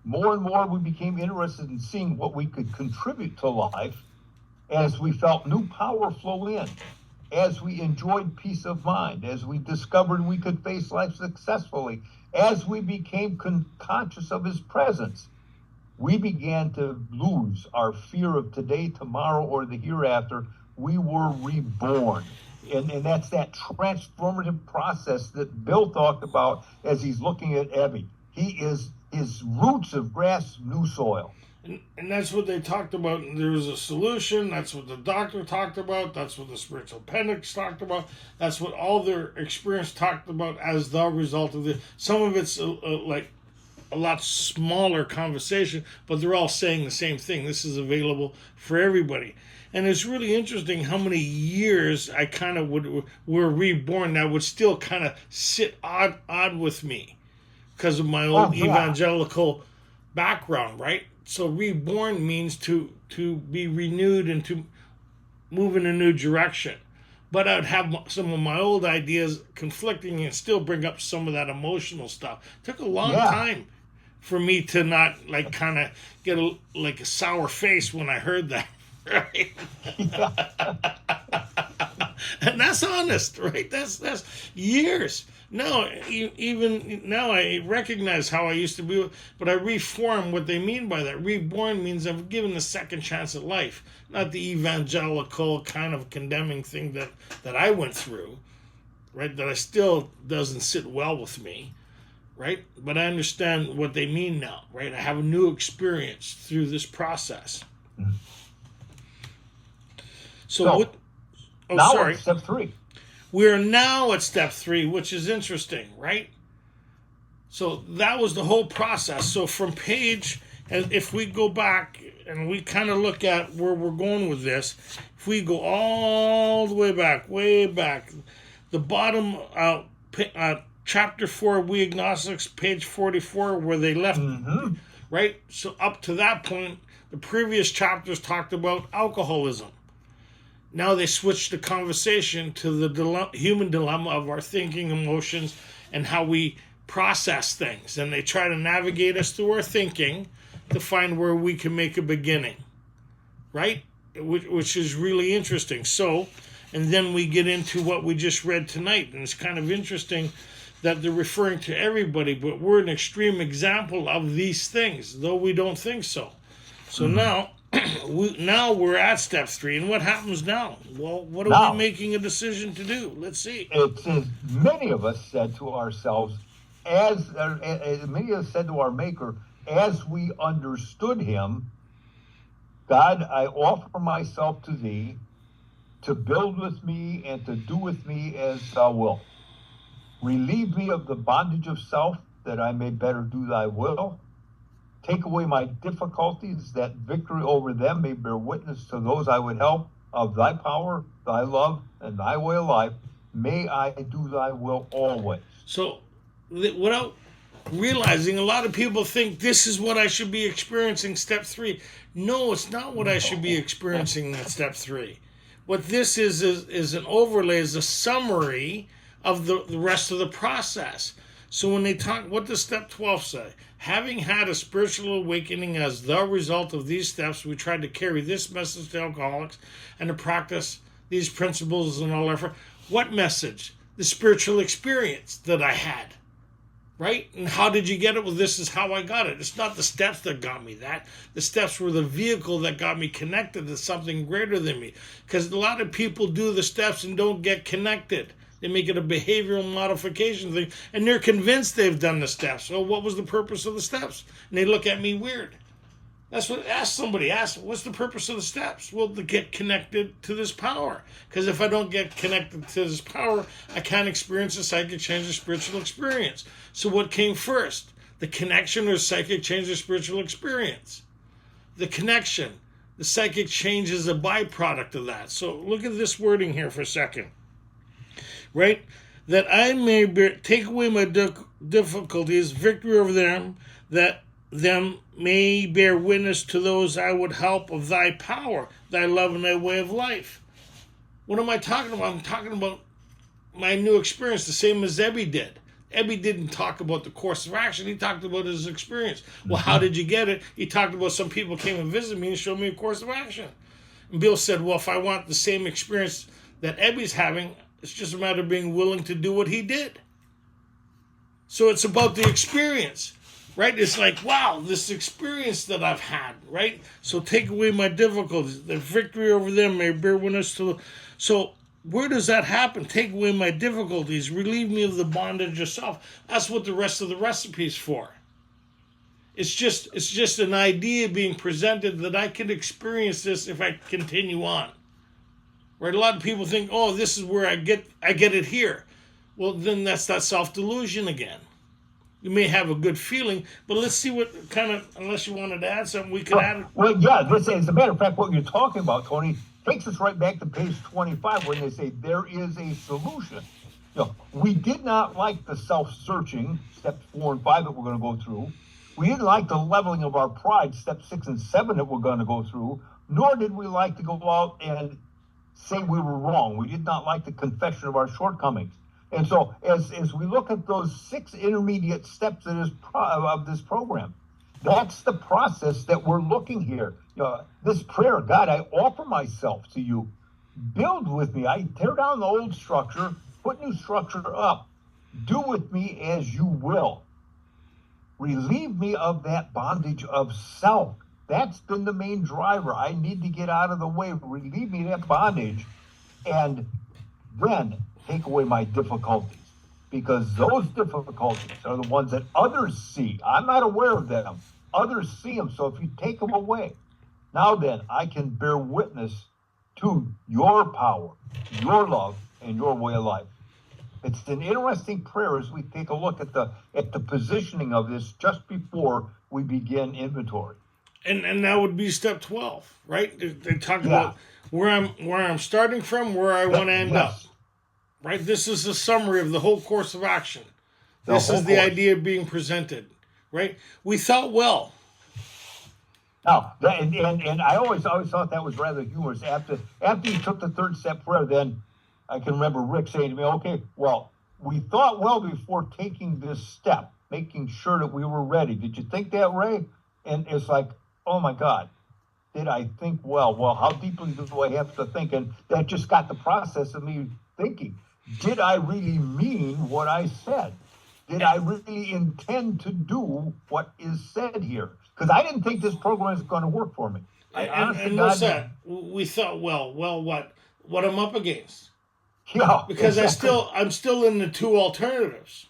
more and more we became interested in seeing what we could contribute to life as we felt new power flow in, as we enjoyed peace of mind, as we discovered we could face life successfully, as we became conscious of his presence. We began to lose our fear of today, tomorrow, or the hereafter. We were reborn. And that's that transformative process that Bill talked about as he's looking at Evie. His roots have grasped new soil. And that's what they talked about. There was a solution. That's what the doctor talked about. That's what the spiritual appendix talked about. That's what all their experience talked about as the result of this. Some of it's like a lot smaller conversation, but they're all saying the same thing. This is available for everybody. And it's really interesting how many years I kind of were reborn that would still kind of sit odd with me because of my old evangelical background, right? So reborn means to be renewed and to move in a new direction. But I'd have some of my old ideas conflicting and still bring up some of that emotional stuff. It took a long time for me to not like kind of get a sour face when I heard that, right? And that's honest, right? That's years. No, even now I recognize how I used to be, but I reform what they mean by that. Reborn means I'm given a second chance at life, not the evangelical kind of condemning thing that I went through, right? That I still doesn't sit well with me, right? But I understand what they mean now, right? I have a new experience through this process. So what? Oh, now sorry. Step 3. We're now at step 3, which is interesting, right? So that was the whole process. So from page, and if we go back and we kind of look at where we're going with this, if we go all the way back, the bottom, chapter 4, We Agnostics, page 44, where they left, right? So up to that point, the previous chapters talked about alcoholism. Now they switch the conversation to the human dilemma of our thinking, emotions, and how we process things. And they try to navigate us through our thinking to find where we can make a beginning, right? Which is really interesting. So, and then we get into what we just read tonight. And it's kind of interesting that they're referring to everybody, but we're an extreme example of these things, though we don't think so. So now we're at step 3, and what happens now? Well, what are we making a decision to do? Let's see. It says, many of us said to ourselves, many of us said to our Maker, as we understood him, God, I offer myself to thee, to build with me and to do with me as thou wilt. Relieve me of the bondage of self, that I may better do thy will. Take away my difficulties, that victory over them may bear witness to those I would help of thy power, thy love, and thy way of life. May I do thy will always. So, without realizing, a lot of people think this is what I should be experiencing step 3. No, it's not what I should be experiencing in step 3. What this is an overlay, is a summary of the rest of the process. So when they talk, what does step 12 say? Having had a spiritual awakening as the result of these steps, we tried to carry this message to alcoholics and to practice these principles in all effort. What message? The spiritual experience that I had, right? And how did you get it? Well, this is how I got it. It's not the steps that got me that. The steps were the vehicle that got me connected to something greater than me. Because a lot of people do the steps and don't get connected. They make it a behavioral modification thing, and they're convinced they've done the steps. So what was the purpose of the steps? And they look at me weird. Ask somebody, what's the purpose of the steps? Well, to get connected to this power. Because if I don't get connected to this power, I can't experience a psychic change or spiritual experience. So what came first? The connection or psychic change or spiritual experience? The connection. The psychic change is a byproduct of that. So look at this wording here for a second. right? That I may take away my difficulties, victory over them, that them may bear witness to those I would help of thy power, thy love, and thy way of life. What am I talking about? I'm talking about my new experience, the same as Ebby did. Ebby didn't talk about the course of action. He talked about his experience. Well, how did you get it? He talked about some people came and visited me and showed me a course of action. And Bill said, well, if I want the same experience that Ebby's having, it's just a matter of being willing to do what he did. So it's about the experience, right? It's like, wow, this experience that I've had, right? So take away my difficulties. The victory over them may bear witness to. So where does that happen? Take away my difficulties. Relieve me of the bondage of self. That's what the rest of the recipe is for. It's just an idea being presented that I can experience this if I continue on. Right? A lot of people think, oh, this is where I get it here. Well, then that's that self-delusion again. You may have a good feeling, but let's see what kind of, unless you wanted to add something, we could add it. Well, yeah, this, as a matter of fact, what you're talking about, Tony, takes us right back to page 25 when they say there is a solution. We did not like the self-searching, steps 4 and 5 that we're going to go through. We didn't like the leveling of our pride, steps 6 and 7 that we're going to go through, nor did we like to go out and say we were wrong. We did not like the confession of our shortcomings. And so as we look at those 6 intermediate steps of this program, that's the process that we're looking here. This prayer, God, I offer myself to you. Build with me. I tear down the old structure, put new structure up. Do with me as you will. Relieve me of that bondage of self. That's been the main driver. I need to get out of the way. Relieve me of that bondage. And then take away my difficulties. Because those difficulties are the ones that others see. I'm not aware of them. Others see them. So if you take them away, now then I can bear witness to your power, your love, and your way of life. It's an interesting prayer as we take a look at the positioning of this just before we begin inventory. And that would be step 12, right? They talk about where I'm starting from, where I want to end up. Right? This is a summary of the whole course of action. This is the idea being presented. Right? We thought well. Now, and I always thought that was rather humorous. After you took the third step prayer, then I can remember Rick saying to me, okay, well, we thought well before taking this step, making sure that we were ready. Did you think that, Ray? And it's like, oh my God, did I think well? Well, how deeply do I have to think? And that just got the process of me thinking, did I really mean what I said? Did I really intend to do what is said here? Because I didn't think this program was going to work for me. And what's that? We thought, well, what I'm up against. Yeah, because exactly. I'm still in the 2 alternatives.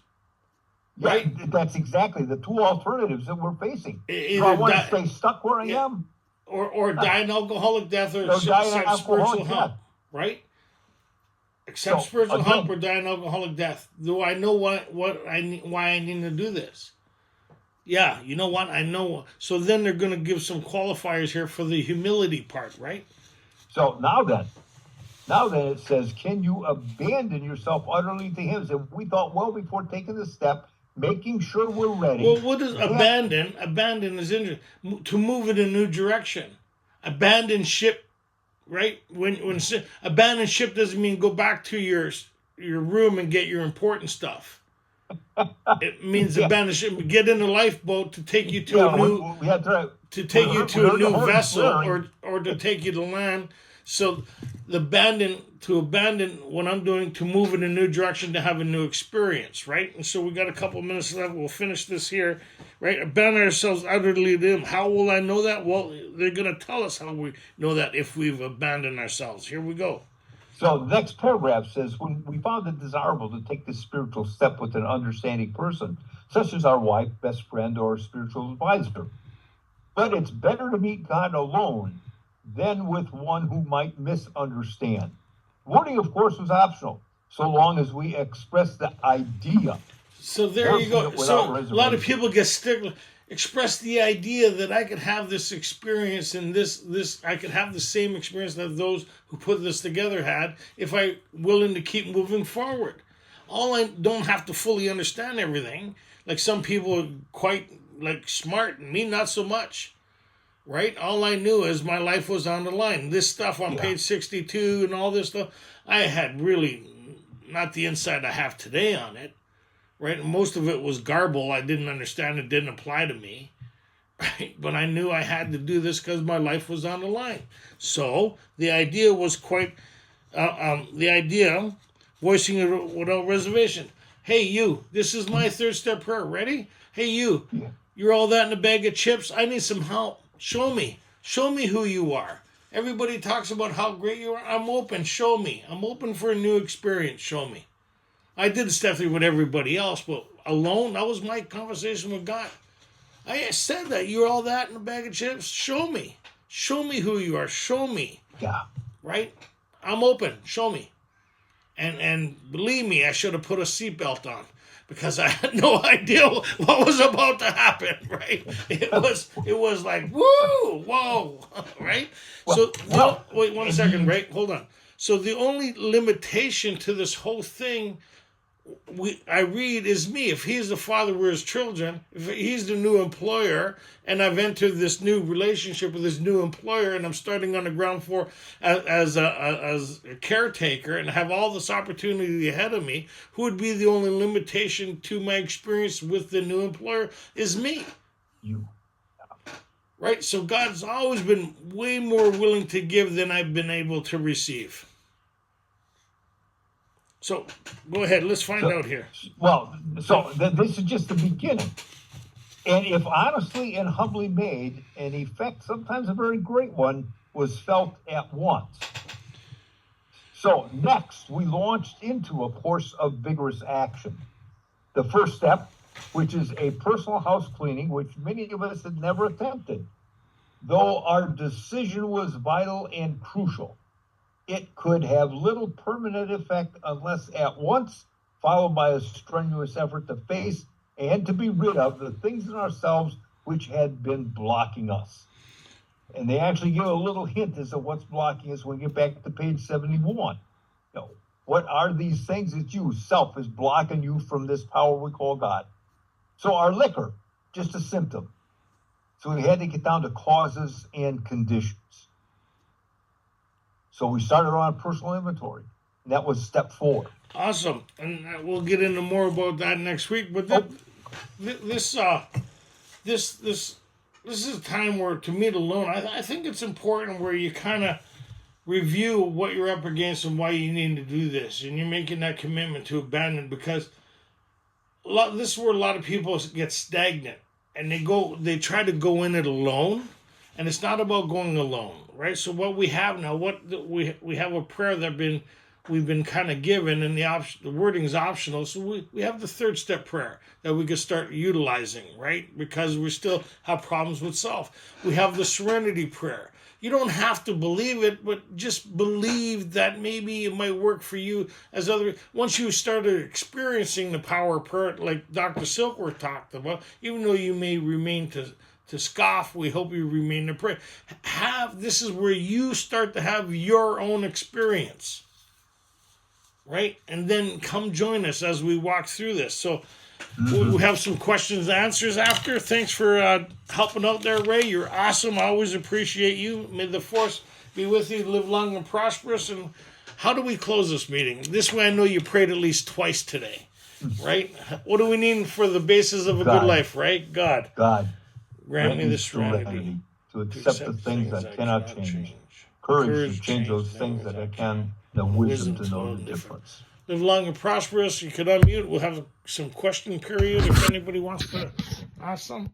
Right? Yeah, that's exactly the 2 alternatives that we're facing. Either do I want to stay stuck where I am? Or die an alcoholic death or accept spiritual help. Right? Accept spiritual help or die an alcoholic death. Do I know why I need to do this? Yeah, you know what? I know. So then they're going to give some qualifiers here for the humility part, right? So now then it says, can you abandon yourself utterly to him? So we thought well before taking the step, making sure we're ready. Well, what is abandon? Abandon is interesting. To move in a new direction. Abandon ship, right? When abandon ship doesn't mean go back to your room and get your important stuff. It means abandon ship. Get in a lifeboat to take you to a new a new vessel or to take you to land. So to abandon what I'm doing, to move in a new direction, to have a new experience, right? And so we got a couple minutes left. We'll finish this here, right? Abandon ourselves utterly to him. How will I know that? Well, they're going to tell us how we know that if we've abandoned ourselves. Here we go. So the next paragraph says, when we found it desirable to take this spiritual step with an understanding person, such as our wife, best friend, or spiritual advisor. But it's better to meet God alone than with one who might misunderstand. Wording, of course, was optional, so long as we express the idea. So there you go. So a lot of people get stick. express the idea that I could have this experience and this I could have the same experience that those who put this together had if I willing to keep moving forward. All I don't have to fully understand everything. Like some people are quite like smart and me not so much. Right? All I knew is my life was on the line. This stuff on page 62 and all this stuff, I had really not the insight I have today on it. Right? Most of it was garble. I didn't understand. It didn't apply to me. Right? But I knew I had to do this because my life was on the line. So the idea was quite, voicing it without reservation. Hey, you, this is my third step prayer. Ready? Hey, you, you're all that in a bag of chips. I need some help. Show me. Show me who you are. Everybody talks about how great you are. I'm open. Show me. I'm open for a new experience. Show me. I did stuff with everybody else, but alone, that was my conversation with God. I said that. You're all that in a bag of chips. Show me. Show me who you are. Show me. Yeah. Right? I'm open. Show me. And believe me, I should have put a seatbelt on because I had no idea what was about to happen, right? It was like, woo, whoa, right? Wait 1 second, right? Hold on. So the only limitation to this whole thing I read is me. If he's the father, we're his children. If he's the new employer, and I've entered this new relationship with this new employer, and I'm starting on the ground floor as a caretaker, and have all this opportunity ahead of me, who would be the only limitation to my experience with the new employer is me. You. Right? So God's always been way more willing to give than I've been able to receive. So, go ahead. Let's find out here. Well, this is just the beginning. And if honestly and humbly made, an effect, sometimes a very great one, was felt at once. So next, we launched into a course of vigorous action. The first step, which is a personal house cleaning, which many of us had never attempted. Though our decision was vital and crucial, it could have little permanent effect unless at once followed by a strenuous effort to face and to be rid of the things in ourselves which had been blocking us. And they actually give a little hint as to what's blocking us when we get back to page 71. What are these things that self is blocking you from this power we call God? So our liquor, just a symptom. So we had to get down to causes and conditions. So we started on personal inventory. And that was step 4. Awesome. And we'll get into more about that next week. But this is a time where, to meet alone, I think it's important where you kind of review what you're up against and why you need to do this. And you're making that commitment to abandon, because this is where a lot of people get stagnant. And they try to go in it alone. And it's not about going alone, right? So what we have now, we have a prayer that we've been kind of given, and the wording is optional. So we have the third step prayer that we could start utilizing, right? Because we still have problems with self. We have the serenity prayer. You don't have to believe it, but just believe that maybe it might work for you once you started experiencing the power of prayer, like Dr. Silkworth talked about, even though you may remain to scoff, we hope you remain to pray. This is where you start to have your own experience, right? And then come join us as we walk through this. So we have some questions and answers after. Thanks for helping out there, Ray. You're awesome. I always appreciate you. May the force be with you. Live long and prosperous. And how do we close this meeting? This way I know you prayed at least twice today, right? What do we need for the basis of a good life, right? God. Grant me the serenity to accept the things I cannot change. Courage to change those things that I can. The wisdom to know the difference. Live long and prosperous. You could unmute. We'll have some question period if anybody wants to ask some.